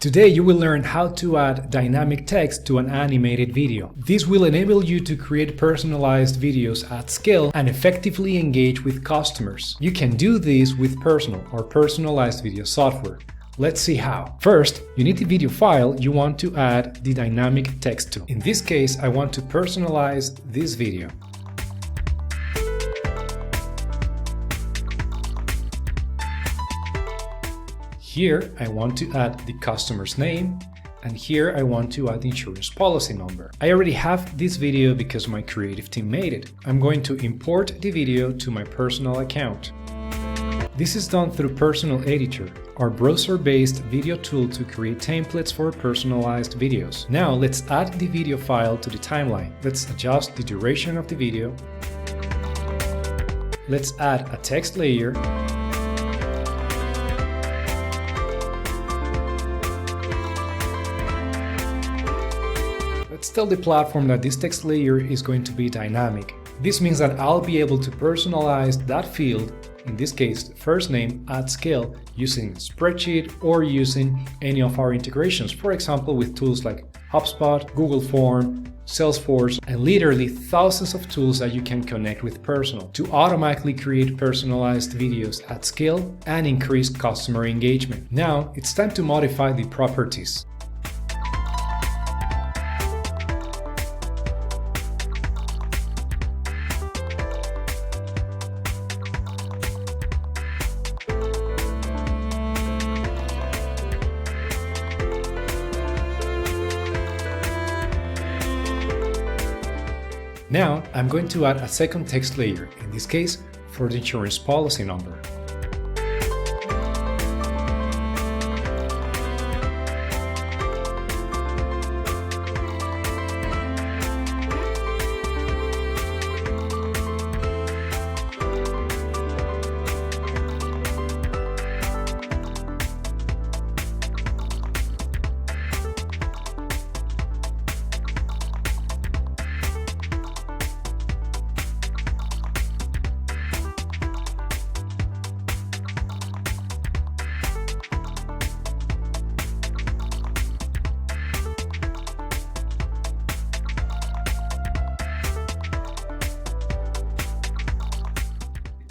Today you will learn how to add dynamic text to an animated video. This will enable you to create personalized videos at scale and effectively engage with customers. You can do this with Personal or personalized video software. Let's see how. First, you need the video file you want to add the dynamic text to. In this case, I want to personalize this video. Here, I want to add the customer's name, and here I want to add the insurance policy number. I already have this video because my creative team made it. I'm going to import the video to my personal account. This is done through Pirsonal Editor, our browser-based video tool to create templates for personalized videos. Now let's add the video file to the timeline. Let's adjust the duration of the video. Let's add a text layer. Let's tell the platform that this text layer is going to be dynamic. This means that I'll be able to personalize that field, in this case first name, at scale using a spreadsheet or using any of our integrations, for example with tools like HubSpot, Google Form, Salesforce, and literally thousands of tools that you can connect with Personal to automatically create personalized videos at scale and increase customer engagement. Now it's time to modify the properties. Now, I'm going to add a second text layer, in this case, for the insurance policy number.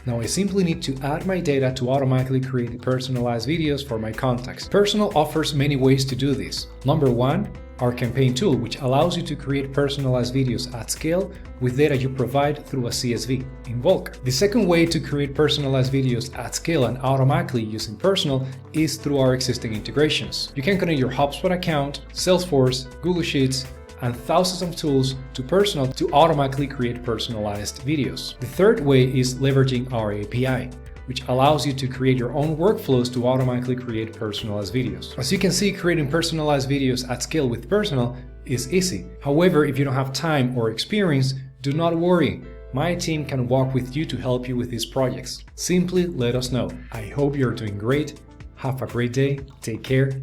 Now I simply need to add my data to automatically create personalized videos for my contacts. Personal offers many ways to do this. Number one, our campaign tool, which allows you to create personalized videos at scale with data you provide through a CSV in bulk. The second way to create personalized videos at scale and automatically using Personal is through our existing integrations. You can connect your HubSpot account, Salesforce, Google Sheets, and thousands of tools to Personal to automatically create personalized videos. The third way is leveraging our API, which allows you to create your own workflows to automatically create personalized videos. As you can see, creating personalized videos at scale with Personal is easy. However, if you don't have time or experience, do not worry. My team can walk with you to help you with these projects. Simply let us know. I hope you're doing great. Have a great day. Take care.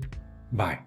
Bye.